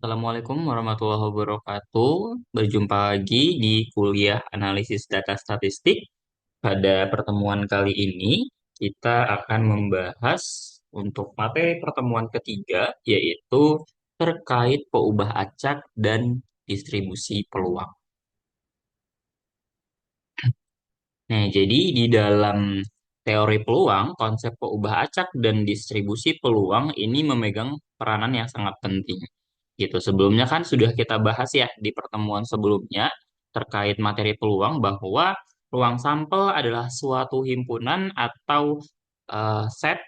Assalamualaikum warahmatullahi wabarakatuh. Berjumpa lagi di kuliah analisis data statistik. Pada pertemuan kali ini, kita akan membahas untuk materi pertemuan ketiga, yaitu terkait peubah acak dan distribusi peluang. Nah, jadi di dalam teori peluang, konsep peubah acak dan distribusi peluang ini memegang peranan yang sangat penting. Gitu. Sebelumnya kan sudah kita bahas ya di pertemuan sebelumnya terkait materi peluang bahwa peluang sampel adalah suatu himpunan atau set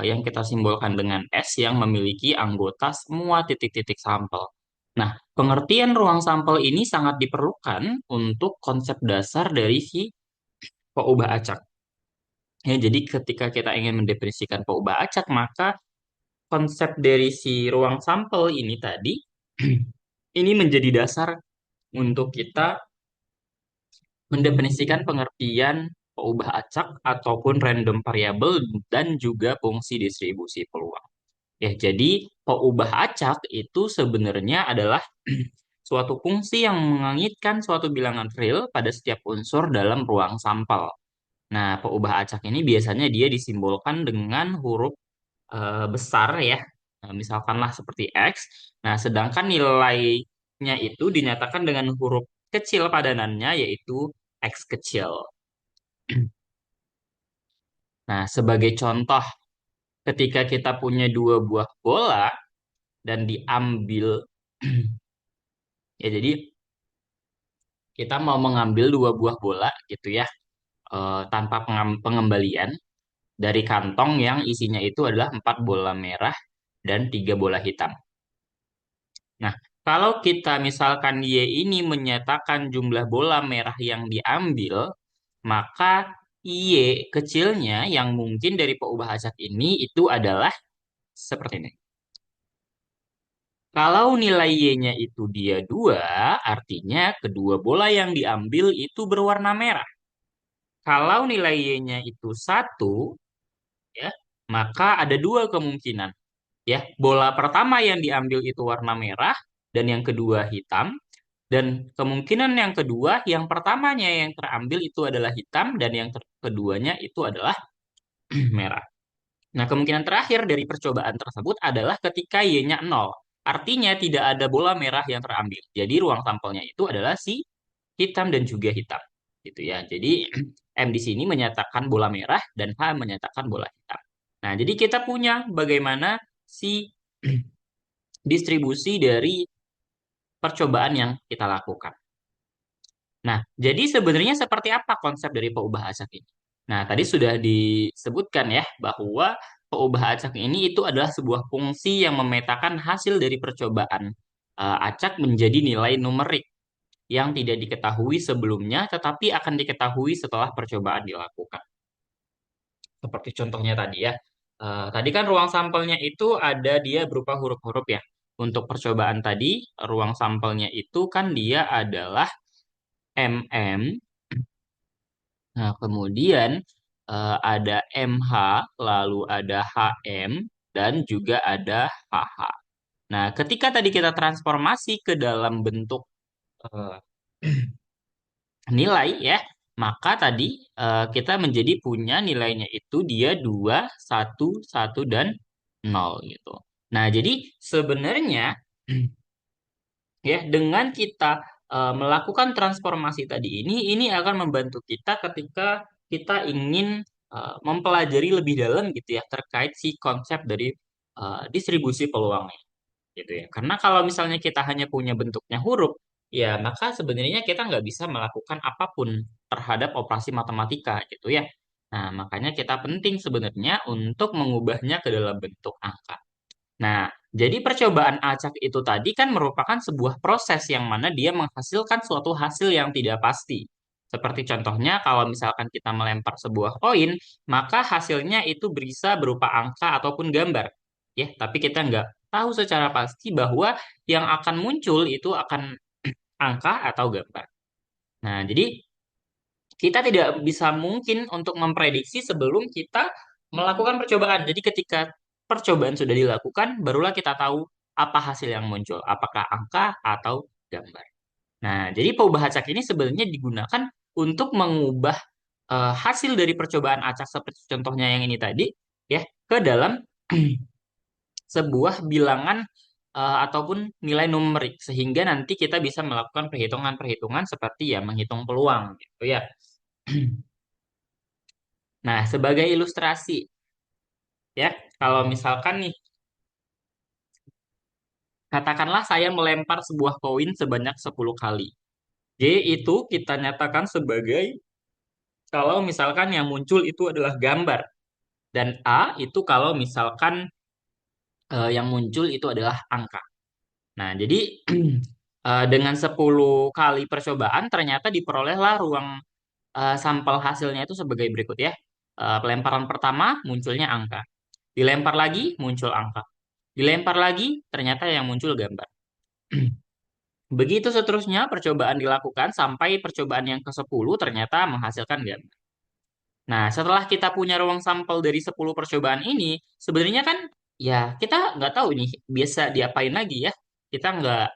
yang kita simbolkan dengan S yang memiliki anggota semua titik-titik sampel. Nah, pengertian ruang sampel ini sangat diperlukan untuk konsep dasar dari si peubah acak. Ya, jadi ketika kita ingin mendefinisikan peubah acak, maka konsep dari si ruang sampel ini tadi ini menjadi dasar untuk kita mendefinisikan pengertian peubah acak ataupun random variable dan juga fungsi distribusi peluang. Ya, jadi peubah acak itu sebenarnya adalah suatu fungsi yang mengangitkan suatu bilangan real pada setiap unsur dalam ruang sampel. Nah, peubah acak ini biasanya dia disimbolkan dengan huruf besar ya. Nah, misalkanlah seperti X. Nah, sedangkan nilainya itu dinyatakan dengan huruf kecil padanannya yaitu X kecil. Nah, sebagai contoh, ketika kita punya dua buah bola dan diambil, ya jadi kita mau mengambil dua buah bola gitu ya, tanpa pengembalian dari kantong yang isinya itu adalah empat bola merah dan tiga bola hitam. Nah, kalau kita misalkan Y ini menyatakan jumlah bola merah yang diambil, maka Y kecilnya yang mungkin dari peubah acak ini itu adalah seperti ini. Kalau nilai Y-nya itu dia 2, artinya kedua bola yang diambil itu berwarna merah. Kalau nilai Y-nya itu 1, ya, maka ada dua kemungkinan. Ya, bola pertama yang diambil itu warna merah dan yang kedua hitam. Dan kemungkinan yang kedua, yang pertamanya yang terambil itu adalah hitam dan yang keduanya itu adalah merah. Nah, kemungkinan terakhir dari percobaan tersebut adalah ketika Y-nya 0. Artinya tidak ada bola merah yang terambil. Jadi ruang sampelnya itu adalah si hitam dan juga hitam. Gitu ya. Jadi M di sini menyatakan bola merah dan H menyatakan bola hitam. Nah, jadi kita punya bagaimana si distribusi dari percobaan yang kita lakukan. Nah, jadi sebenarnya seperti apa konsep dari peubah acak ini? Nah, tadi sudah disebutkan ya bahwa peubah acak ini itu adalah sebuah fungsi yang memetakan hasil dari percobaan acak menjadi nilai numerik yang tidak diketahui sebelumnya tetapi akan diketahui setelah percobaan dilakukan. Seperti contohnya tadi ya. Tadi kan ruang sampelnya itu ada dia berupa huruf-huruf ya. Untuk percobaan tadi, ruang sampelnya itu kan dia adalah MM. Nah, kemudian ada MH, lalu ada HM, dan juga ada HH. Nah, ketika tadi kita transformasi ke dalam bentuk eh, nilai ya, maka tadi kita menjadi punya nilainya itu dia 2 1 1 dan 0 gitu. Nah, jadi sebenarnya ya dengan kita melakukan transformasi tadi ini akan membantu kita ketika kita ingin mempelajari lebih dalam gitu ya terkait si konsep dari distribusi peluangnya gitu ya. Karena kalau misalnya kita hanya punya bentuknya huruf, ya maka sebenarnya kita nggak bisa melakukan apapun terhadap operasi matematika gitu ya. Nah, makanya kita penting sebenarnya untuk mengubahnya ke dalam bentuk angka. Nah, jadi percobaan acak itu tadi kan merupakan sebuah proses yang mana dia menghasilkan suatu hasil yang tidak pasti. Seperti contohnya kalau misalkan kita melempar sebuah koin, maka hasilnya itu bisa berupa angka ataupun gambar. Ya, tapi kita nggak tahu secara pasti bahwa yang akan muncul itu akan angka atau gambar. Nah, jadi kita tidak bisa mungkin untuk memprediksi sebelum kita melakukan percobaan. Jadi ketika percobaan sudah dilakukan, barulah kita tahu apa hasil yang muncul? Apakah angka atau gambar? Nah, jadi peubah acak ini sebenarnya digunakan untuk mengubah hasil dari percobaan acak seperti contohnya yang ini tadi ya ke dalam sebuah bilangan ataupun nilai numerik sehingga nanti kita bisa melakukan perhitungan-perhitungan seperti ya menghitung peluang gitu ya. Nah, sebagai ilustrasi ya, kalau misalkan nih katakanlah saya melempar sebuah koin sebanyak 10 kali. J itu kita nyatakan sebagai kalau misalkan yang muncul itu adalah gambar dan A itu kalau misalkan yang muncul itu adalah angka. Nah, jadi dengan 10 kali percobaan ternyata diperolehlah ruang sampel hasilnya itu sebagai berikut ya. Pelemparan pertama munculnya angka. Dilempar lagi muncul angka. Dilempar lagi ternyata yang muncul gambar. Begitu seterusnya percobaan dilakukan sampai percobaan yang ke-10 ternyata menghasilkan gambar. Nah, setelah kita punya ruang sampel dari 10 percobaan ini, sebenarnya kan ya kita nggak tahu ini biasa diapain lagi ya. Kita nggak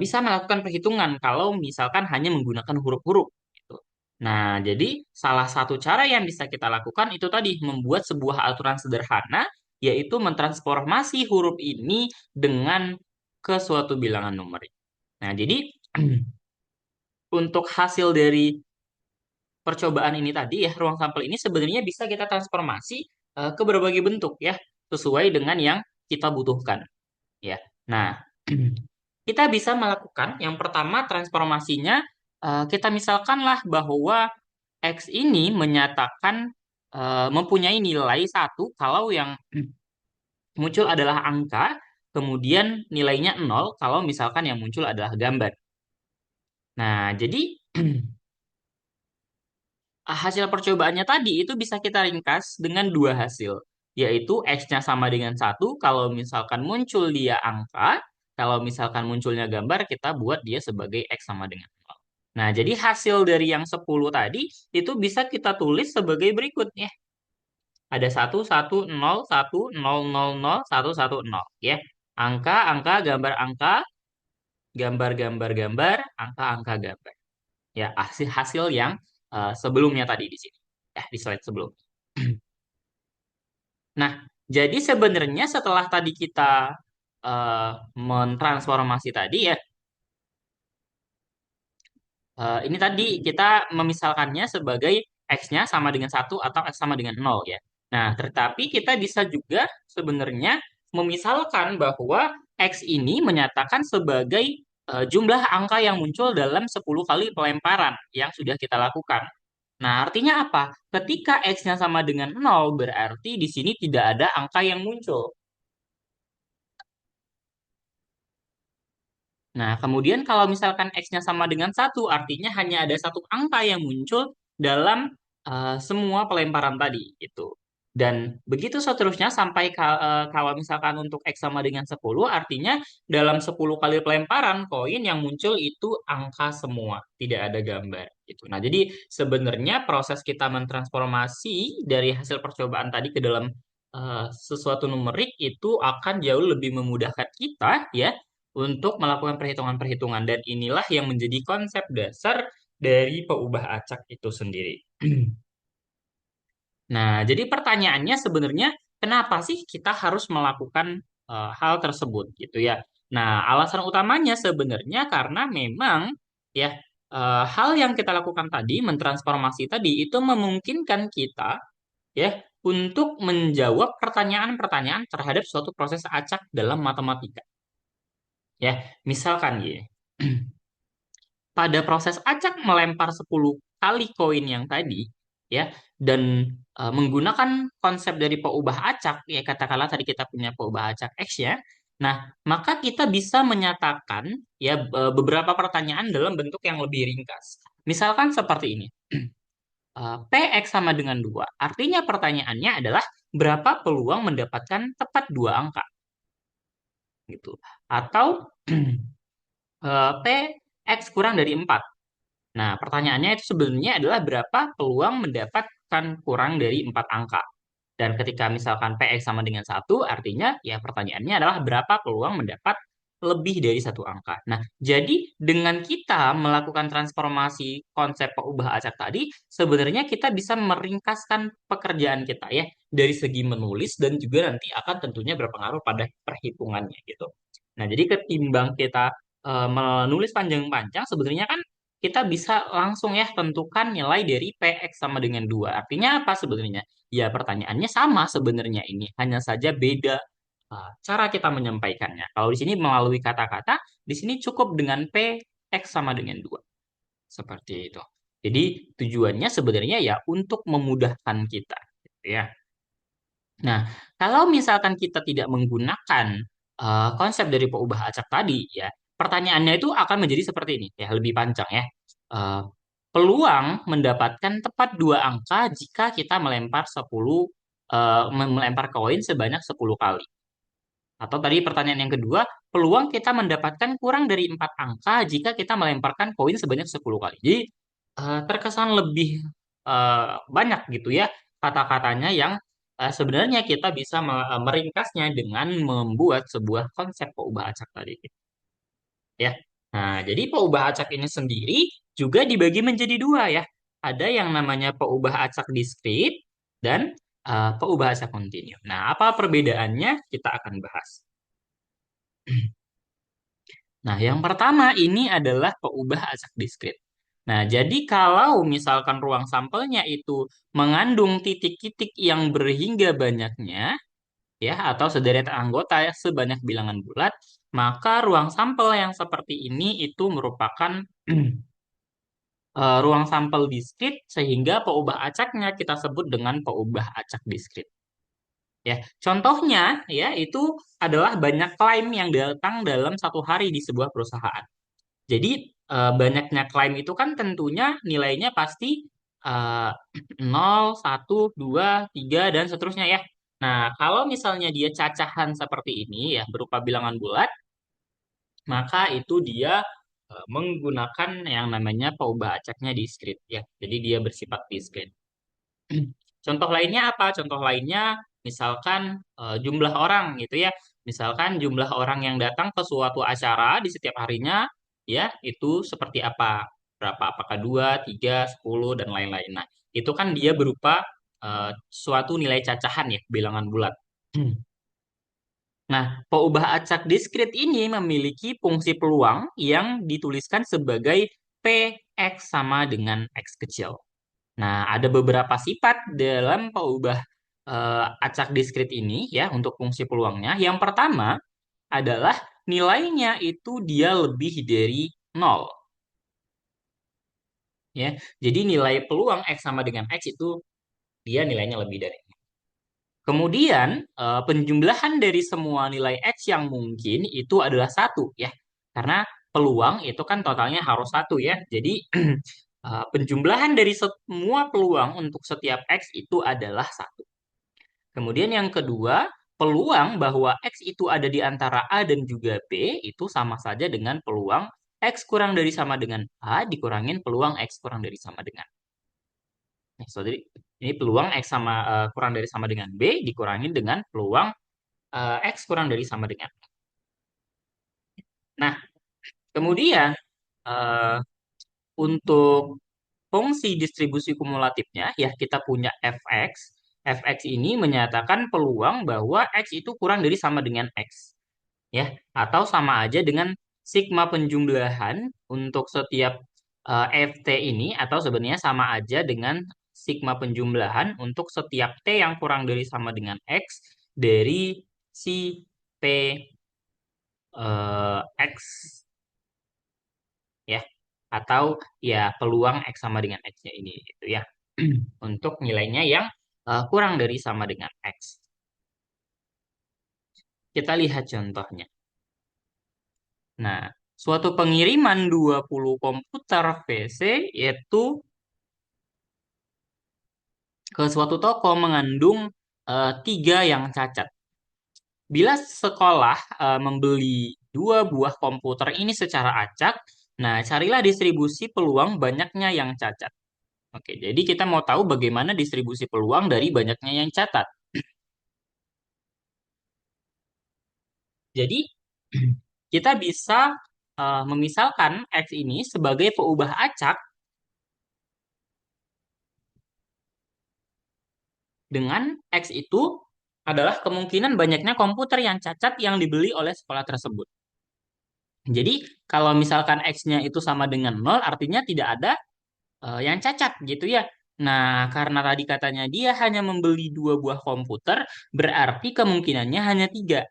bisa melakukan perhitungan kalau misalkan hanya menggunakan huruf-huruf. Gitu. Nah, jadi salah satu cara yang bisa kita lakukan itu tadi membuat sebuah aturan sederhana, yaitu mentransformasi huruf ini dengan ke suatu bilangan numerik. Nah, jadi untuk hasil dari percobaan ini tadi ya, ruang sampel ini sebenarnya bisa kita transformasi ke berbagai bentuk ya, sesuai dengan yang kita butuhkan ya. Nah, kita bisa melakukan yang pertama transformasinya kita misalkanlah bahwa X ini menyatakan mempunyai nilai satu kalau yang muncul adalah angka, kemudian nilainya 0 kalau misalkan yang muncul adalah gambar. Nah, jadi hasil percobaannya tadi itu bisa kita ringkas dengan dua hasil, yaitu X-nya sama dengan satu kalau misalkan muncul dia angka, kalau misalkan munculnya gambar kita buat dia sebagai X sama dengan nol. Nah, jadi hasil dari yang 10 tadi itu bisa kita tulis sebagai berikut ya. Ada satu satu nol satu nol nol nol satu satu nol ya. Angka, angka, gambar angka, gambar gambar gambar, angka angka gambar. Ya, hasil hasil yang sebelumnya tadi di sini. Ya, di slide sebelum. Nah, jadi sebenarnya setelah tadi kita mentransformasi tadi ya, ini tadi kita memisalkannya sebagai X-nya sama dengan satu atau X sama dengan nol ya. Nah, tetapi kita bisa juga sebenarnya memisalkan bahwa X ini menyatakan sebagai jumlah angka yang muncul dalam 10 kali pelemparan yang sudah kita lakukan. Nah, artinya apa? Ketika X-nya sama dengan nol berarti di sini tidak ada angka yang muncul. Nah, kemudian kalau misalkan X-nya sama dengan satu, artinya hanya ada satu angka yang muncul dalam semua pelemparan tadi, itu. Dan begitu seterusnya sampai kalau misalkan untuk X sama dengan 10, artinya dalam 10 kali pelemparan, koin yang muncul itu angka semua, tidak ada gambar. Gitu. Nah, jadi sebenarnya proses kita mentransformasi dari hasil percobaan tadi ke dalam sesuatu numerik itu akan jauh lebih memudahkan kita ya untuk melakukan perhitungan-perhitungan dan inilah yang menjadi konsep dasar dari peubah acak itu sendiri. Nah, jadi pertanyaannya sebenarnya kenapa sih kita harus melakukan hal tersebut gitu ya? Nah, alasan utamanya sebenarnya karena memang ya hal yang kita lakukan tadi mentransformasi tadi itu memungkinkan kita ya untuk menjawab pertanyaan-pertanyaan terhadap suatu proses acak dalam matematika. Ya, misalkan gini. Pada proses acak melempar 10 kali koin yang tadi ya dan menggunakan konsep dari peubah acak ya katakanlah tadi kita punya peubah acak X ya. Nah, maka kita bisa menyatakan ya beberapa pertanyaan dalam bentuk yang lebih ringkas. Misalkan seperti ini. PX sama dengan 2. Artinya pertanyaannya adalah berapa peluang mendapatkan tepat dua angka gitu. Atau PX kurang dari 4. Nah, pertanyaannya itu sebenarnya adalah berapa peluang mendapatkan kurang dari 4 angka. Dan ketika misalkan PX sama dengan satu, artinya ya pertanyaannya adalah berapa peluang mendapat lebih dari satu angka. Nah, jadi dengan kita melakukan transformasi konsep pengubah acak tadi, sebenarnya kita bisa meringkaskan pekerjaan kita ya dari segi menulis dan juga nanti akan tentunya berpengaruh pada perhitungannya gitu. Nah, jadi ketimbang kita menulis panjang-panjang, sebenarnya kan kita bisa langsung ya tentukan nilai dari PX sama dengan 2. Artinya apa sebenarnya? Ya, pertanyaannya sama sebenarnya ini, hanya saja beda cara kita menyampaikannya. Kalau di sini melalui kata-kata, di sini cukup dengan P, X sama dengan 2. Seperti itu. Jadi tujuannya sebenarnya ya untuk memudahkan kita. Gitu ya. Nah, kalau misalkan kita tidak menggunakan konsep dari pengubah acak tadi, ya, pertanyaannya itu akan menjadi seperti ini, ya, lebih panjang ya. Eh, Peluang mendapatkan tepat dua angka jika kita melempar 10 melempar koin sebanyak 10 kali. Atau tadi pertanyaan yang kedua, peluang kita mendapatkan kurang dari 4 angka jika kita melemparkan koin sebanyak 10 kali. Jadi terkesan lebih banyak gitu ya kata-katanya yang sebenarnya kita bisa meringkasnya dengan membuat sebuah konsep pengubah acak tadi ya. Nah, jadi pengubah acak ini sendiri juga dibagi menjadi dua ya. Ada yang namanya pengubah acak diskrit dan pengubah acak kontinu. Nah, apa perbedaannya? Kita akan bahas. Nah, yang pertama ini adalah pengubah acak diskrit. Nah, jadi kalau misalkan ruang sampelnya itu mengandung titik-titik yang berhingga banyaknya, ya, atau sederetan anggota ya, sebanyak bilangan bulat, maka ruang sampel yang seperti ini itu merupakan ruang sampel diskrit, sehingga pengubah acaknya kita sebut dengan pengubah acak diskrit. Ya, contohnya ya itu adalah banyak klaim yang datang dalam satu hari di sebuah perusahaan. Jadi banyaknya klaim itu kan tentunya nilainya pasti eh, 0, 1, 2, 3, dan seterusnya ya. Nah, kalau misalnya dia cacahan seperti ini ya berupa bilangan bulat, maka itu dia menggunakan yang namanya pengubah acaknya diskrit ya. Jadi dia bersifat diskrit. Contoh lainnya apa? Contoh lainnya misalkan jumlah orang gitu ya. Misalkan jumlah orang yang datang ke suatu acara di setiap harinya ya itu seperti apa? Berapa? Apakah 2, 3, 10 dan lain-lain. Nah, itu kan dia berupa suatu nilai cacahan ya, bilangan bulat. Nah, pengubah acak diskrit ini memiliki fungsi peluang yang dituliskan sebagai Px sama dengan X kecil. Nah, ada beberapa sifat dalam pengubah acak diskrit ini ya untuk fungsi peluangnya. Yang pertama adalah nilainya itu dia lebih dari nol ya. Jadi nilai peluang X sama dengan X itu dia nilainya lebih dari. Kemudian penjumlahan dari semua nilai X yang mungkin itu adalah satu ya. Karena peluang itu kan totalnya harus satu ya. Jadi penjumlahan dari semua peluang untuk setiap X itu adalah satu. Kemudian yang kedua, peluang bahwa X itu ada di antara A dan juga B itu sama saja dengan peluang X kurang dari sama dengan A dikurangin peluang X kurang dari sama dengan. Jadi ini peluang X sama kurang dari sama dengan B dikurangin dengan peluang X kurang dari sama dengan A. Nah, kemudian eh, untuk fungsi distribusi kumulatifnya, ya kita punya fx. Fx ini menyatakan peluang bahwa x itu kurang dari sama dengan x. Ya, atau sama aja dengan sigma penjumlahan untuk setiap ft ini, atau sebenarnya sama aja dengan sigma penjumlahan untuk setiap t yang kurang dari sama dengan x dari si p x ya, atau ya peluang X sama dengan X-nya ini gitu ya. Untuk nilainya yang kurang dari sama dengan X. Kita lihat contohnya. Nah, suatu pengiriman 20 komputer PC yaitu ke suatu toko mengandung 3 yang cacat. Bila sekolah membeli 2 buah komputer ini secara acak, nah carilah distribusi peluang banyaknya yang cacat. Oke, jadi kita mau tahu bagaimana distribusi peluang dari banyaknya yang catat. Jadi kita bisa memisalkan X ini sebagai peubah acak dengan X itu adalah kemungkinan banyaknya komputer yang cacat yang dibeli oleh sekolah tersebut. Jadi kalau misalkan X-nya itu sama dengan nol, artinya tidak ada yang cacat gitu ya. Nah, karena tadi katanya dia hanya membeli dua buah komputer, berarti kemungkinannya hanya tiga.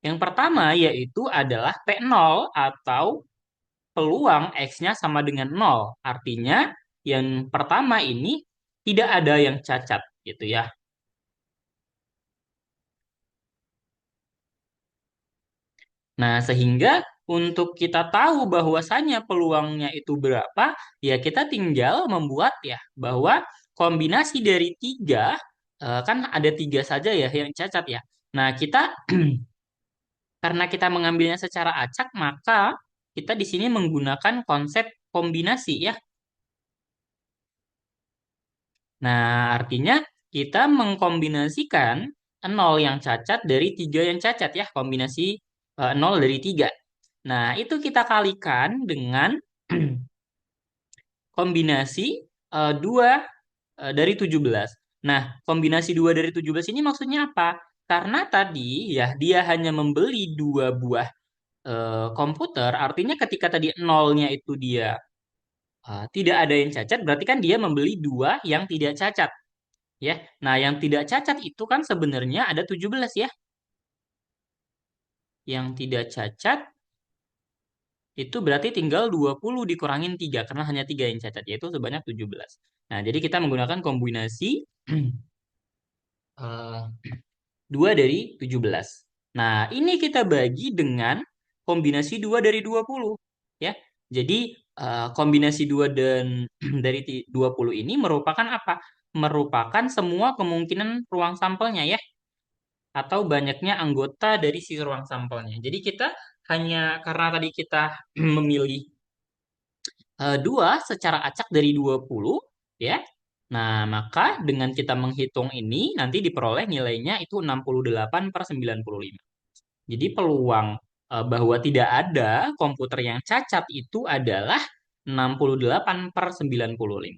Yang pertama yaitu adalah P0 atau peluang X-nya sama dengan nol. Artinya yang pertama ini tidak ada yang cacat gitu ya. Nah, sehingga untuk kita tahu bahwasannya peluangnya itu berapa, ya kita tinggal membuat ya bahwa kombinasi dari tiga, kan ada tiga saja ya yang cacat ya. Nah, kita karena kita mengambilnya secara acak, maka kita di sini menggunakan konsep kombinasi ya. Nah, artinya kita mengkombinasikan nol yang cacat dari tiga yang cacat ya, kombinasi 0 dari tiga. Nah, itu kita kalikan dengan kombinasi 2 dari 17. Nah, kombinasi 2 dari 17 ini maksudnya apa? Karena tadi ya dia hanya membeli dua buah komputer, artinya ketika tadi nolnya itu dia tidak ada yang cacat, berarti kan dia membeli dua yang tidak cacat. Ya. Nah, yang tidak cacat itu kan sebenarnya ada 17 ya. Yang tidak cacat itu berarti tinggal 20 dikurangin 3 karena hanya 3 yang cacat yaitu sebanyak 17. Nah, jadi kita menggunakan kombinasi 2 dari 17. Nah, ini kita bagi dengan kombinasi 2 dari 20 ya. Jadi kombinasi 2 dan dari 20 ini merupakan apa? Merupakan semua kemungkinan ruang sampelnya ya atau banyaknya anggota dari si ruang sampelnya. Jadi kita hanya karena tadi kita memilih dua secara acak dari 20 ya. Nah, maka dengan kita menghitung ini nanti diperoleh nilainya itu 68/95. Jadi peluang bahwa tidak ada komputer yang cacat itu adalah 68/95.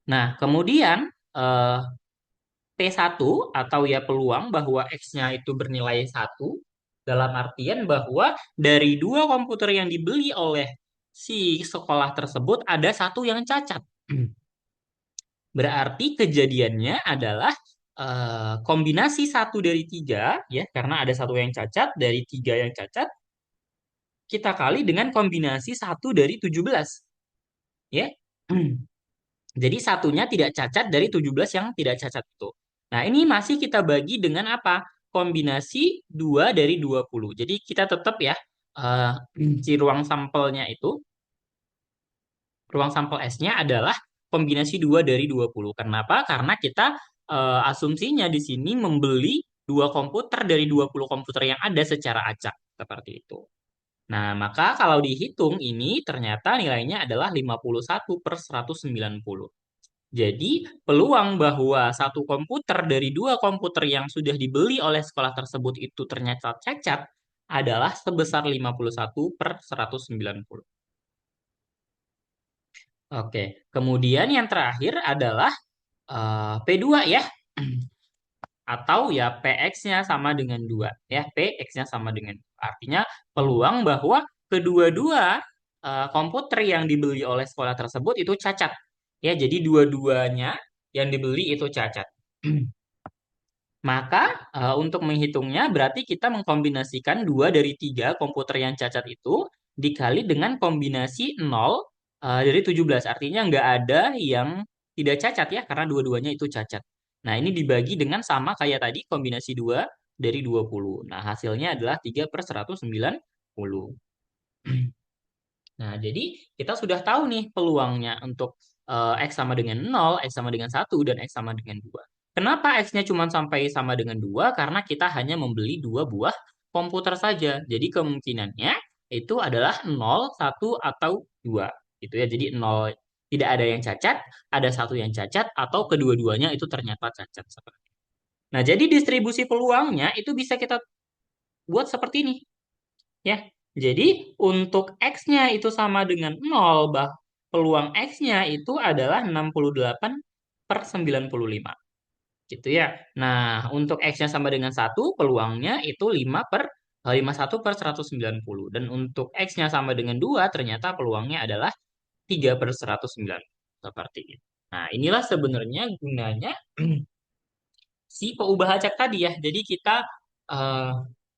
Nah, kemudian eh, P1 atau ya peluang bahwa X-nya itu bernilai satu dalam artian bahwa dari dua komputer yang dibeli oleh si sekolah tersebut ada satu yang cacat. Berarti kejadiannya adalah kombinasi satu dari tiga ya karena ada satu yang cacat dari tiga yang cacat kita kali dengan kombinasi satu dari 17 ya. Jadi satunya tidak cacat dari 17 yang tidak cacat itu. Nah, ini masih kita bagi dengan apa? Kombinasi 2 dari 20. Jadi kita tetap ya, eh, si ruang sampel S-nya adalah kombinasi 2 dari 20. Kenapa? Karena kita asumsinya di sini membeli dua komputer dari 20 komputer yang ada secara acak. Seperti itu. Nah, maka kalau dihitung ini ternyata nilainya adalah 51/190. Jadi, peluang bahwa satu komputer dari dua komputer yang sudah dibeli oleh sekolah tersebut itu ternyata cacat adalah sebesar 51/190. Oke, kemudian yang terakhir adalah P2 ya, atau ya PX-nya sama dengan 2. Ya, PX-nya sama dengan 2. Artinya peluang bahwa kedua-dua komputer yang dibeli oleh sekolah tersebut itu cacat. Ya, jadi dua-duanya yang dibeli itu cacat. Maka untuk menghitungnya berarti kita mengkombinasikan 2 dari 3 komputer yang cacat itu dikali dengan kombinasi 0 dari 17. Artinya nggak ada yang tidak cacat ya karena dua-duanya itu cacat. Nah, ini dibagi dengan sama kayak tadi kombinasi 2 dari 20. Nah, hasilnya adalah 3/190. Nah, jadi kita sudah tahu nih peluangnya untuk X sama dengan 0, X sama dengan 1, dan X sama dengan 2. Kenapa X-nya cuma sampai sama dengan 2? Karena kita hanya membeli dua buah komputer saja. Jadi kemungkinannya itu adalah 0, 1, atau 2. Gitu ya. Jadi 0 tidak ada yang cacat, ada satu yang cacat, atau kedua-duanya itu ternyata cacat. Nah, jadi distribusi peluangnya itu bisa kita buat seperti ini, ya. Jadi untuk X-nya itu sama dengan 0, peluang X-nya itu adalah 68 per 95. Gitu ya. Nah, untuk X-nya sama dengan 1, peluangnya itu 51 per 190. Dan untuk X-nya sama dengan 2, ternyata peluangnya adalah 3 per 109. Seperti itu. Nah, inilah sebenarnya gunanya si peubah acak tadi ya. Jadi kita eh,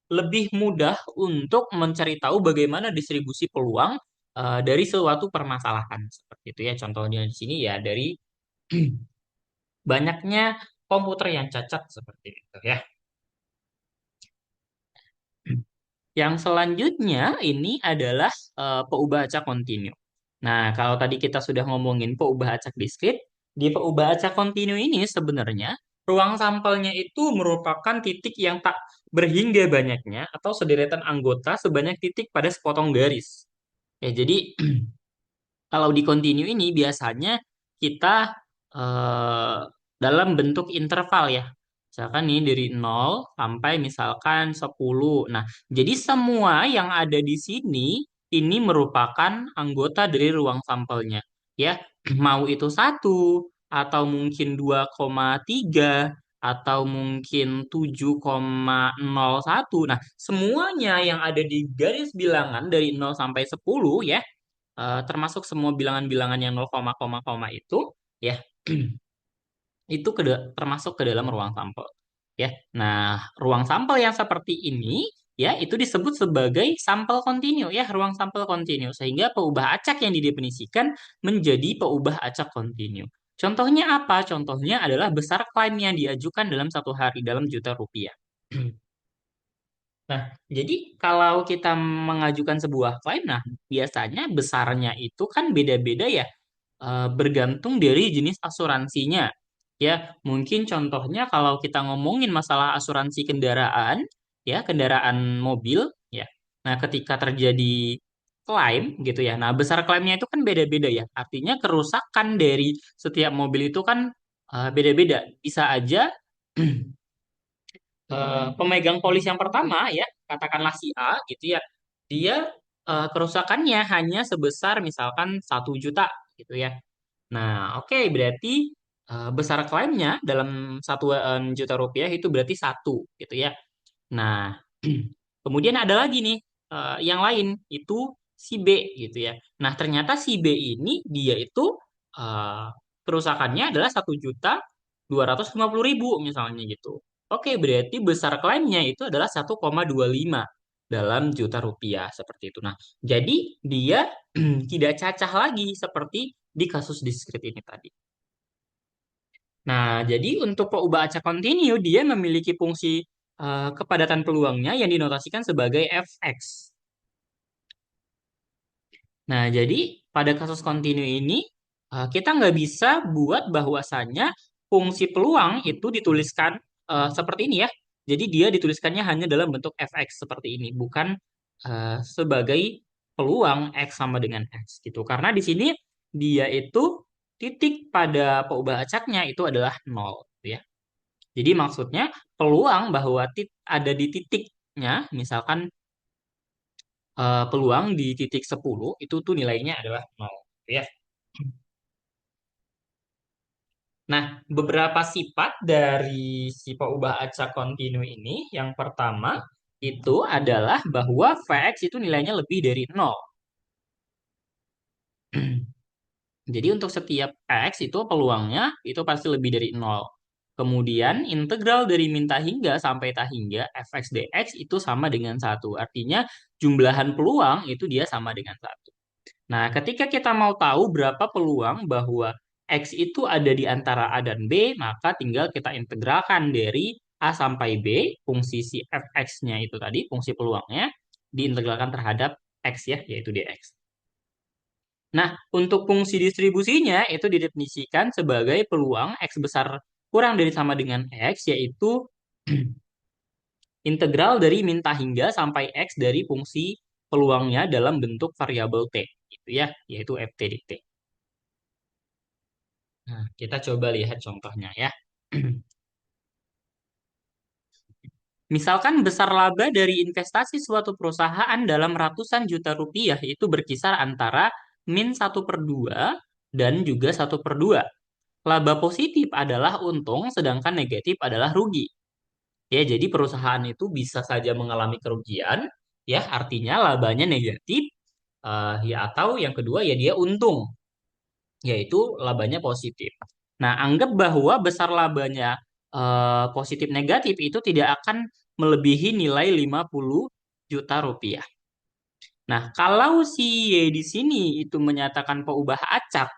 lebih mudah untuk mencari tahu bagaimana distribusi peluang dari suatu permasalahan. Seperti itu ya. Contohnya di sini ya dari banyaknya komputer yang cacat seperti itu ya. Yang selanjutnya ini adalah peubah acak kontinu. Nah, kalau tadi kita sudah ngomongin peubah acak diskrit, di peubah acak kontinu ini sebenarnya ruang sampelnya itu merupakan titik yang tak berhingga banyaknya atau sederetan anggota sebanyak titik pada sepotong garis. Ya, jadi kalau di continue ini biasanya kita eh, dalam bentuk interval ya. Misalkan nih dari 0 sampai misalkan 10. Nah, jadi semua yang ada di sini ini merupakan anggota dari ruang sampelnya. Ya, mau itu satu atau mungkin 2,3 atau mungkin 7,01. Nah, semuanya yang ada di garis bilangan dari 0 sampai 10 ya termasuk semua bilangan-bilangan yang 0, koma, koma itu ya itu termasuk ke dalam ruang sampel ya. Nah, ruang sampel yang seperti ini ya itu disebut sebagai sampel kontinu ya, ruang sampel kontinu sehingga peubah acak yang didefinisikan menjadi peubah acak kontinu. Contohnya apa? Contohnya adalah besar klaim yang diajukan dalam satu hari dalam juta rupiah. Nah, jadi kalau kita mengajukan sebuah klaim, nah biasanya besarnya itu kan beda-beda ya, bergantung dari jenis asuransinya. Ya, mungkin contohnya kalau kita ngomongin masalah asuransi kendaraan, ya kendaraan mobil, ya. Nah, ketika terjadi klaim gitu ya, nah besar klaimnya itu kan beda-beda ya. Artinya kerusakan dari setiap mobil itu kan beda-beda. Bisa aja pemegang polis yang pertama ya, katakanlah si A gitu ya, dia kerusakannya hanya sebesar misalkan 1 juta gitu ya. Nah, oke berarti besar klaimnya dalam 1 juta rupiah itu berarti satu gitu ya. Nah, kemudian ada lagi nih yang lain itu si B gitu ya. Nah, ternyata si B ini dia itu eh, kerusakannya adalah 1.250.000 misalnya gitu. Oke, berarti besar klaimnya itu adalah 1,25 dalam juta rupiah seperti itu. Nah, jadi dia tidak cacah lagi seperti di kasus diskrit ini tadi. Nah, jadi untuk peubah acak kontinu dia memiliki fungsi kepadatan peluangnya yang dinotasikan sebagai fx. Nah, jadi pada kasus kontinu ini kita nggak bisa buat bahwasannya fungsi peluang itu dituliskan seperti ini ya. Jadi dia dituliskannya hanya dalam bentuk fx seperti ini, bukan sebagai peluang x sama dengan x gitu. Karena di sini dia itu titik pada peubah acaknya itu adalah nol, gitu ya. Jadi maksudnya peluang bahwa ada di titiknya, misalkan peluang di titik 10 itu tuh nilainya adalah 0. Ya. Nah, beberapa sifat dari si peubah acak kontinu ini, yang pertama itu adalah bahwa Vx itu nilainya lebih dari 0. Jadi untuk setiap X itu peluangnya itu pasti lebih dari 0. Kemudian integral dari min tak hingga sampai tak hingga fx dx itu sama dengan 1. Artinya jumlahan peluang itu dia sama dengan 1. Nah, ketika kita mau tahu berapa peluang bahwa X itu ada di antara A dan B, maka tinggal kita integralkan dari A sampai B, fungsi si fx-nya itu tadi, fungsi peluangnya, diintegralkan terhadap X ya, yaitu dx. Nah, untuk fungsi distribusinya itu didefinisikan sebagai peluang X besar kurang dari sama dengan X, yaitu integral dari min tak hingga sampai X dari fungsi peluangnya dalam bentuk variabel T, gitu ya, yaitu ft dt. Nah, kita coba lihat contohnya ya. Misalkan besar laba dari investasi suatu perusahaan dalam ratusan juta rupiah itu berkisar antara min 1/2 dan juga 1/2. Laba positif adalah untung, sedangkan negatif adalah rugi. Ya, jadi perusahaan itu bisa saja mengalami kerugian, ya, artinya labanya negatif, ya atau yang kedua ya dia untung, yaitu labanya positif. Nah, anggap bahwa besar labanya positif negatif itu tidak akan melebihi nilai 50 juta rupiah. Nah, kalau si Y di sini itu menyatakan peubah acak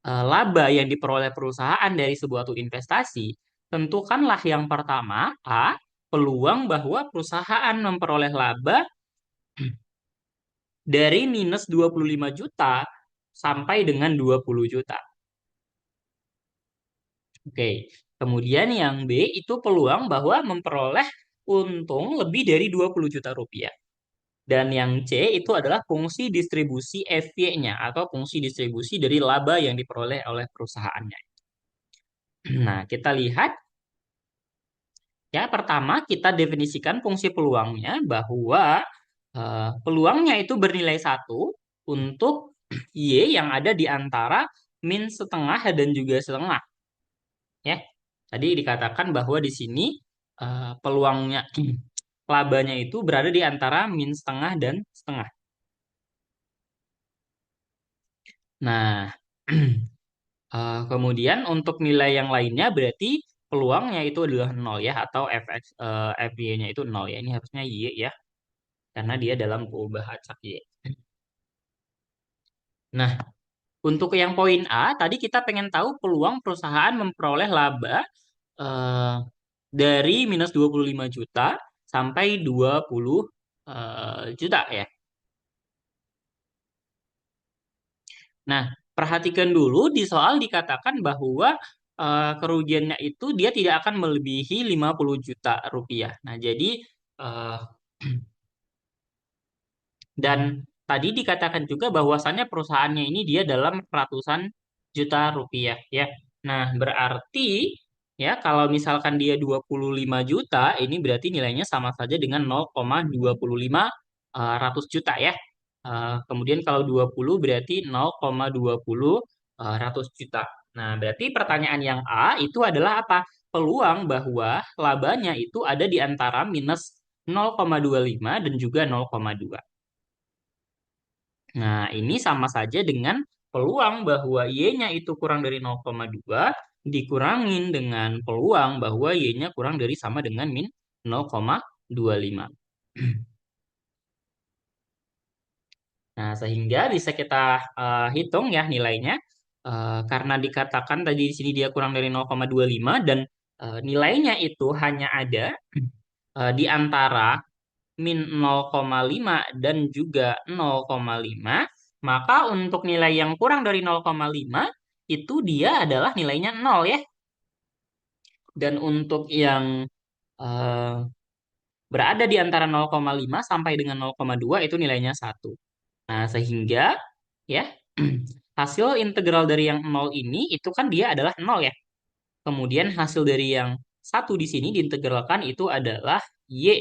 laba yang diperoleh perusahaan dari sebuah tuh investasi, tentukanlah yang pertama, A, peluang bahwa perusahaan memperoleh laba dari minus 25 juta sampai dengan 20 juta. Oke. Kemudian yang B itu peluang bahwa memperoleh untung lebih dari 20 juta rupiah. Dan yang C itu adalah fungsi distribusi FY-nya atau fungsi distribusi dari laba yang diperoleh oleh perusahaannya. Nah, kita lihat ya pertama kita definisikan fungsi peluangnya bahwa peluangnya itu bernilai 1 untuk Y yang ada di antara min setengah dan juga setengah. Ya, tadi dikatakan bahwa di sini peluangnya labanya itu berada di antara min setengah dan setengah. Nah, kemudian untuk nilai yang lainnya berarti peluangnya itu adalah nol ya atau fx fy-nya itu nol ya. Ini harusnya y ya karena dia dalam perubahan acak y. Nah, untuk yang poin A tadi kita pengen tahu peluang perusahaan memperoleh laba eh, dari minus 25 juta sampai 20 juta ya. Nah, perhatikan dulu di soal dikatakan bahwa kerugiannya itu dia tidak akan melebihi 50 juta rupiah. Nah, jadi eh, dan tadi dikatakan juga bahwasannya perusahaannya ini dia dalam ratusan juta rupiah ya. Nah, berarti ya kalau misalkan dia 25 juta, ini berarti nilainya sama saja dengan 0,25 ratus juta ya. Kemudian kalau 20 berarti 0,20 ratus juta. Nah, berarti pertanyaan yang A itu adalah apa? Peluang bahwa labanya itu ada di antara minus 0,25 dan juga 0,2. Nah, ini sama saja dengan peluang bahwa Y-nya itu kurang dari 0,2 dikurangin dengan peluang bahwa Y-nya kurang dari sama dengan min 0,25. Nah, sehingga bisa kita hitung ya nilainya. Karena dikatakan tadi di sini dia kurang dari 0,25 dan nilainya itu hanya ada di antara min 0,5 dan juga 0,5, maka untuk nilai yang kurang dari 0,5 itu dia adalah nilainya 0 ya. Dan untuk yang eh, berada di antara 0,5 sampai dengan 0,2 itu nilainya 1. Nah, sehingga ya hasil integral dari yang 0 ini itu kan dia adalah 0 ya. Kemudian hasil dari yang satu di sini diintegralkan itu adalah Y.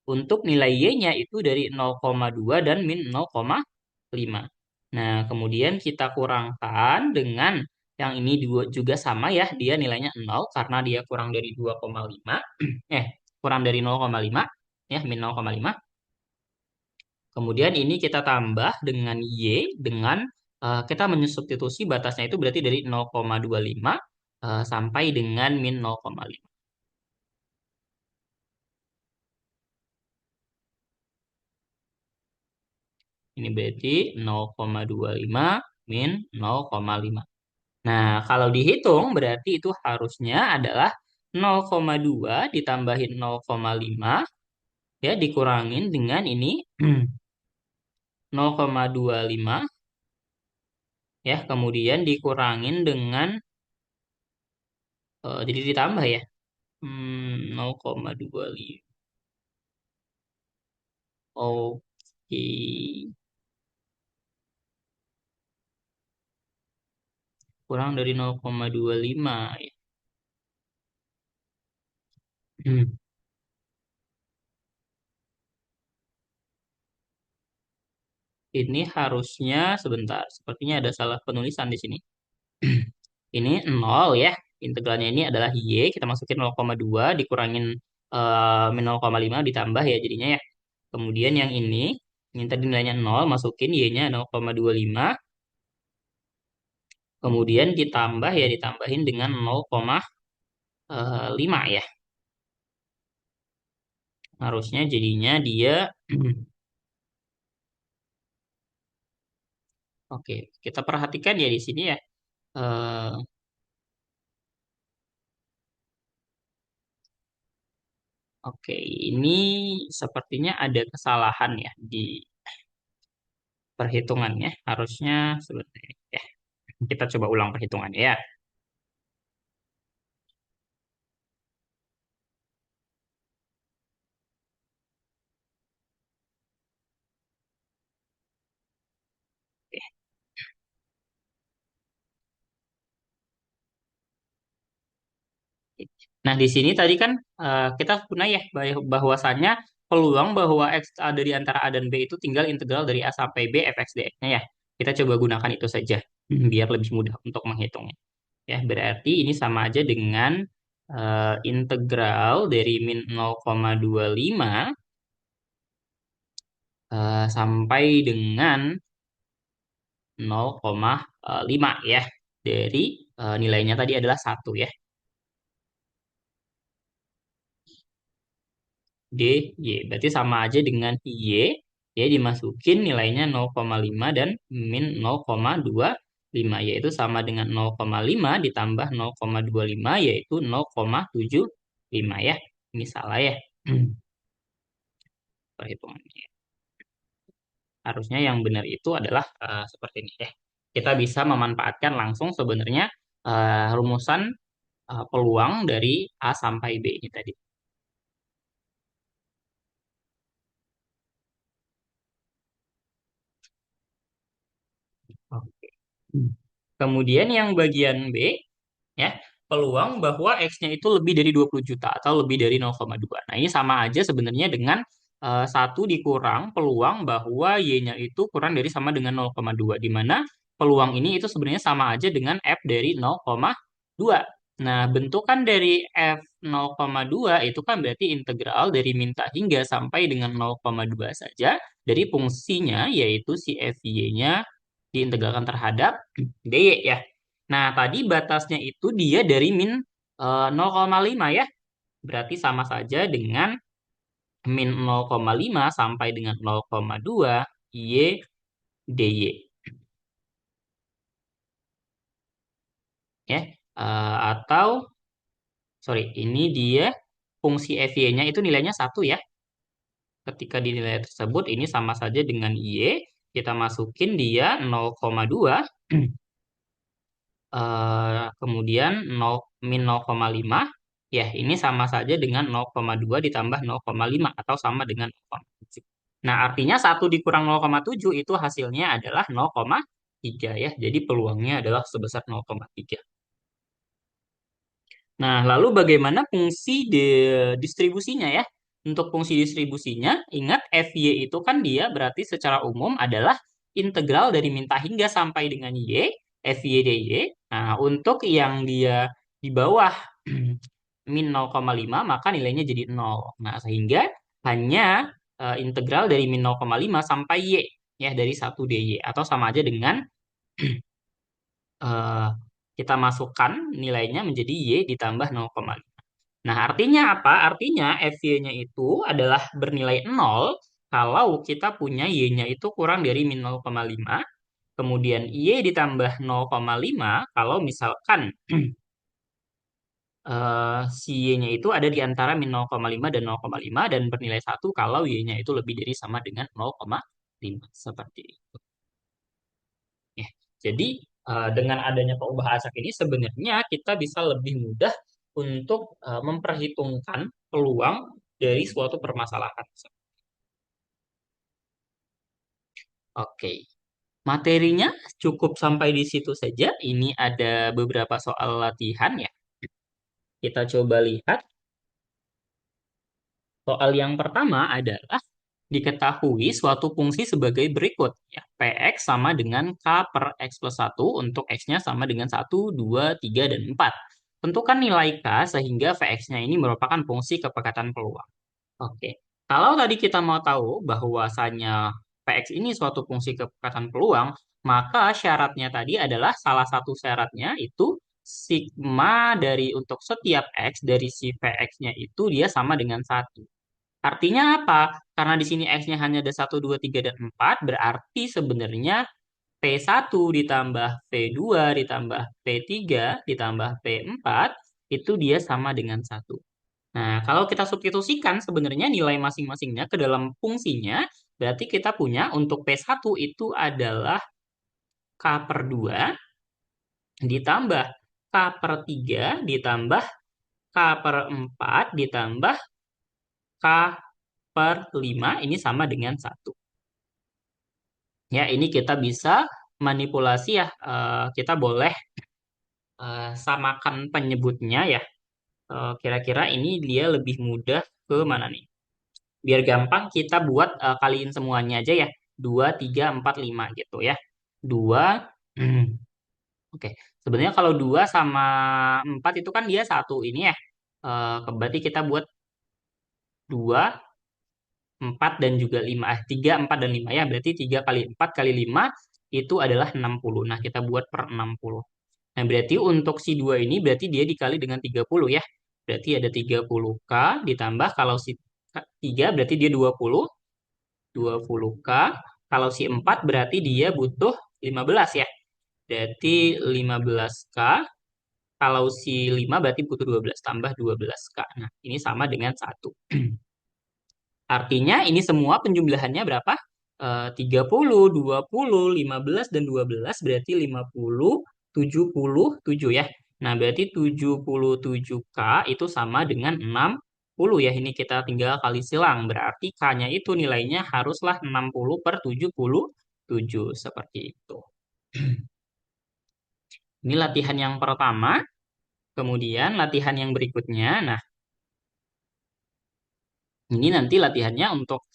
Untuk nilai Y-nya itu dari 0,2 dan min 0,5. Nah, kemudian kita kurangkan dengan yang ini juga sama ya, dia nilainya 0 karena dia kurang dari 2,5. Kurang dari 0,5 ya, min 0,5. Kemudian ini kita tambah dengan Y dengan kita menyubstitusi batasnya itu berarti dari 0,25 sampai dengan min 0,5. Ini berarti 0,25 min 0,5. Nah, kalau dihitung berarti itu harusnya adalah 0,2 ditambahin 0,5 ya dikurangin dengan ini 0,25 ya kemudian dikurangin dengan jadi ditambah ya 0,25. Oke. Kurang dari 0,25 ya. ini harusnya sebentar. Sepertinya ada salah penulisan di sini. Ini 0 ya. Integralnya ini adalah Y. Kita masukin 0,2 dikurangin min 0,5 ditambah ya jadinya ya. Kemudian yang ini tadi nilainya 0, masukin Y-nya 0,25. Kemudian ditambah ya, ditambahin dengan 0,5 ya. Harusnya jadinya dia oke, kita perhatikan ya di sini ya. Eh, oke, ini sepertinya ada kesalahan ya di perhitungannya. Harusnya sebenarnya ya, kita coba ulang perhitungannya ya. Nah, di sini tadi kan kita punya ya bahwasannya peluang bahwa X ada di antara A dan B itu tinggal integral dari A sampai B fx dx-nya ya. Kita coba gunakan itu saja biar lebih mudah untuk menghitungnya. Ya, berarti ini sama aja dengan integral dari min 0,25 sampai dengan 0,5 ya. Dari nilainya tadi adalah 1 ya. DY. Berarti sama aja dengan Y. Y dimasukin nilainya 0,5 dan min 0,25 yaitu sama dengan 0,5 ditambah 0,25 yaitu 0,75 ya. Ini salah ya. Perhitungannya. Harusnya yang benar itu adalah seperti ini ya. Kita bisa memanfaatkan langsung sebenarnya rumusan peluang dari A sampai B ini tadi. Oke. Kemudian yang bagian B ya, peluang bahwa X-nya itu lebih dari 20 juta atau lebih dari 0,2. Nah, ini sama aja sebenarnya dengan 1 dikurang peluang bahwa Y-nya itu kurang dari sama dengan 0,2 di mana peluang ini itu sebenarnya sama aja dengan F dari 0,2. Nah, bentukan dari F 0,2 itu kan berarti integral dari minta hingga sampai dengan 0,2 saja dari fungsinya yaitu si FY-nya diintegralkan terhadap dy ya. Nah, tadi batasnya itu dia dari min 0,5 ya. Berarti sama saja dengan min 0,5 sampai dengan 0,2 Y dy. Ya. Atau, sorry, ini dia fungsi FY-nya itu nilainya 1 ya. Ketika di nilai tersebut, ini sama saja dengan Y. Kita masukin dia 0,2. Kemudian 0, min 0,5 ya ini sama saja dengan 0,2 ditambah 0,5 atau sama dengan 0,7. Nah, artinya 1 dikurang 0,7 itu hasilnya adalah 0,3 ya. Jadi peluangnya adalah sebesar 0,3. Nah, lalu bagaimana fungsi distribusinya ya? Untuk fungsi distribusinya, ingat FY itu kan dia berarti secara umum adalah integral dari minta hingga sampai dengan Y, FY dy. Nah, untuk yang dia di bawah min 0,5 maka nilainya jadi 0. Nah, sehingga hanya integral dari min 0,5 sampai Y ya dari 1 dy atau sama aja dengan eh, kita masukkan nilainya menjadi Y ditambah 0,5. Nah, artinya apa? Artinya FY-nya itu adalah bernilai 0 kalau kita punya Y-nya itu kurang dari min 0,5. Kemudian Y ditambah 0,5 kalau misalkan si Y-nya itu ada di antara min 0,5 dan 0,5 dan bernilai 1 kalau Y-nya itu lebih dari sama dengan 0,5. Seperti itu. Ya. Jadi dengan adanya pengubah acak ini sebenarnya kita bisa lebih mudah untuk memperhitungkan peluang dari suatu permasalahan. Oke, materinya cukup sampai di situ saja. Ini ada beberapa soal latihan ya. Kita coba lihat. Soal yang pertama adalah Diketahui suatu fungsi sebagai berikut. Ya, Px sama dengan K per X plus 1 untuk X-nya sama dengan 1, 2, 3, dan 4. Tentukan nilai K sehingga Vx-nya ini merupakan fungsi kepekatan peluang. Oke, kalau tadi kita mau tahu bahwasanya Px ini suatu fungsi kepekatan peluang, maka syaratnya tadi adalah salah satu syaratnya itu sigma dari untuk setiap X dari si Vx-nya itu dia sama dengan 1. Artinya apa? Karena di sini X-nya hanya ada 1, 2, 3, dan 4, berarti sebenarnya P1 ditambah P2 ditambah P3 ditambah P4 itu dia sama dengan 1. Nah, kalau kita substitusikan sebenarnya nilai masing-masingnya ke dalam fungsinya, berarti kita punya untuk P1 itu adalah K per 2 ditambah K per 3 ditambah K per 4 ditambah K per 5 ini sama dengan 1. Ya, ini kita bisa manipulasi ya. Kita boleh samakan penyebutnya ya. Kira-kira ini dia lebih mudah ke mana nih? Biar gampang kita buat kaliin semuanya aja ya. 2, 3, 4, 5 gitu ya. 2, oke. Sebenarnya kalau 2 sama 4 itu kan dia satu ini ya. Berarti kita buat 2, 4 dan juga 5. 3, 4, dan 5 ya. Berarti 3 kali 4 kali 5 itu adalah 60. Nah, kita buat per 60. Nah, berarti untuk si 2 ini berarti dia dikali dengan 30 ya. Berarti ada 30K ditambah kalau si 3 berarti dia 20K. Kalau si 4 berarti dia butuh 15 ya. Berarti 15K. Kalau si 5 berarti butuh 12 tambah 12K. Nah, ini sama dengan 1. Artinya ini semua penjumlahannya berapa? 30, 20, 15, dan 12 berarti 50, 77 ya. Nah, berarti 77K itu sama dengan 60 ya. Ini kita tinggal kali silang. Berarti K-nya itu nilainya haruslah 60 per 77. Seperti itu. Ini latihan yang pertama. Kemudian latihan yang berikutnya. Nah, ini nanti latihannya untuk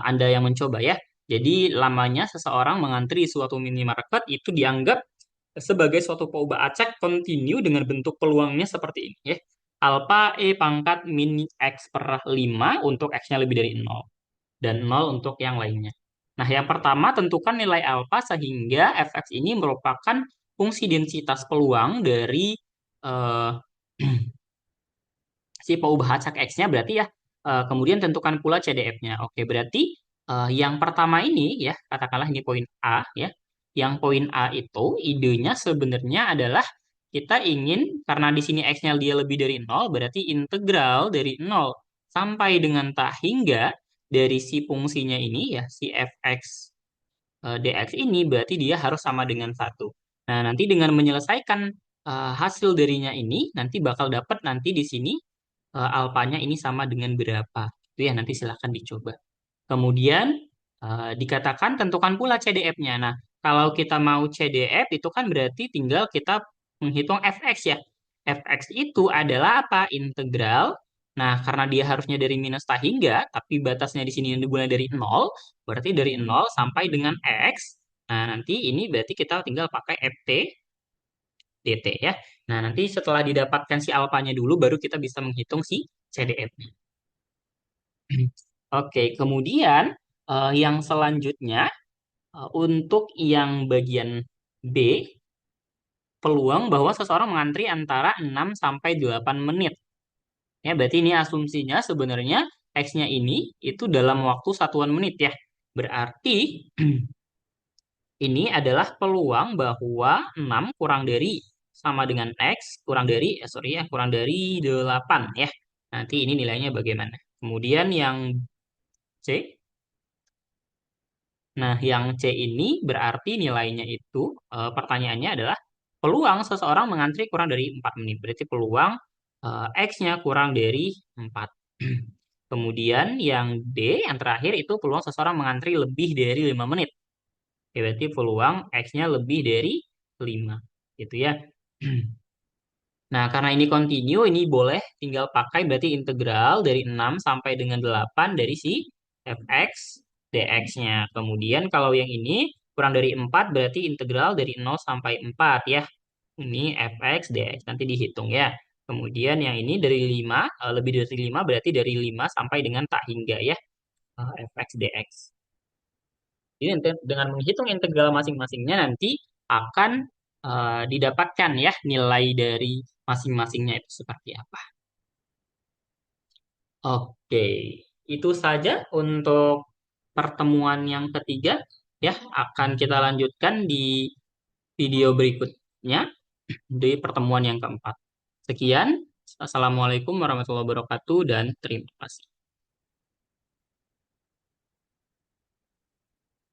Anda yang mencoba ya. Jadi lamanya seseorang mengantri suatu minimarket itu dianggap sebagai suatu perubahan acak kontinu dengan bentuk peluangnya seperti ini ya. Alpha E pangkat min X per 5 untuk X-nya lebih dari 0. Dan 0 untuk yang lainnya. Nah, yang pertama tentukan nilai alpha sehingga fx ini merupakan fungsi densitas peluang dari eh, si perubahan acak X-nya berarti ya. Kemudian tentukan pula CDF-nya. Oke, berarti yang pertama ini ya, katakanlah ini poin A ya. Yang poin A itu idenya sebenarnya adalah kita ingin karena di sini X-nya dia lebih dari 0, berarti integral dari 0 sampai dengan tak hingga dari si fungsinya ini ya, si fx dx ini berarti dia harus sama dengan 1. Nah, nanti dengan menyelesaikan hasil darinya ini nanti bakal dapat nanti di sini alfanya ini sama dengan berapa. Itu ya nanti silahkan dicoba. Kemudian dikatakan tentukan pula CDF-nya. Nah, kalau kita mau CDF itu kan berarti tinggal kita menghitung fx ya. Fx itu adalah apa? Integral. Nah, karena dia harusnya dari minus tak hingga, tapi batasnya di sini yang dimulai dari 0, berarti dari 0 sampai dengan x. Nah, nanti ini berarti kita tinggal pakai ft dt ya. Nah, nanti setelah didapatkan si alfanya dulu, baru kita bisa menghitung si CDF-nya. Oke, kemudian yang selanjutnya untuk yang bagian B, peluang bahwa seseorang mengantri antara 6 sampai 8 menit. Ya, berarti ini asumsinya sebenarnya X-nya ini itu dalam waktu satuan menit ya. Berarti ini adalah peluang bahwa 6 kurang dari sama dengan X kurang dari sorry ya, kurang dari 8 ya. Nanti ini nilainya bagaimana? Kemudian yang C. Nah, yang C ini berarti nilainya itu pertanyaannya adalah peluang seseorang mengantri kurang dari 4 menit. Berarti peluang X-nya kurang dari 4. Kemudian yang D, yang terakhir itu peluang seseorang mengantri lebih dari 5 menit. Ya, berarti peluang X-nya lebih dari 5. Gitu ya. Nah, karena ini continue, ini boleh tinggal pakai berarti integral dari 6 sampai dengan 8 dari si fx dx-nya. Kemudian kalau yang ini kurang dari 4 berarti integral dari 0 sampai 4 ya. Ini fx dx nanti dihitung ya. Kemudian yang ini dari 5, lebih dari 5 berarti dari 5 sampai dengan tak hingga ya. Fx dx. Jadi dengan menghitung integral masing-masingnya nanti akan didapatkan ya nilai dari masing-masingnya itu seperti apa. Oke, itu saja untuk pertemuan yang ketiga ya. Akan kita lanjutkan di video berikutnya di pertemuan yang keempat. Sekian, Assalamualaikum warahmatullahi wabarakatuh dan terima kasih.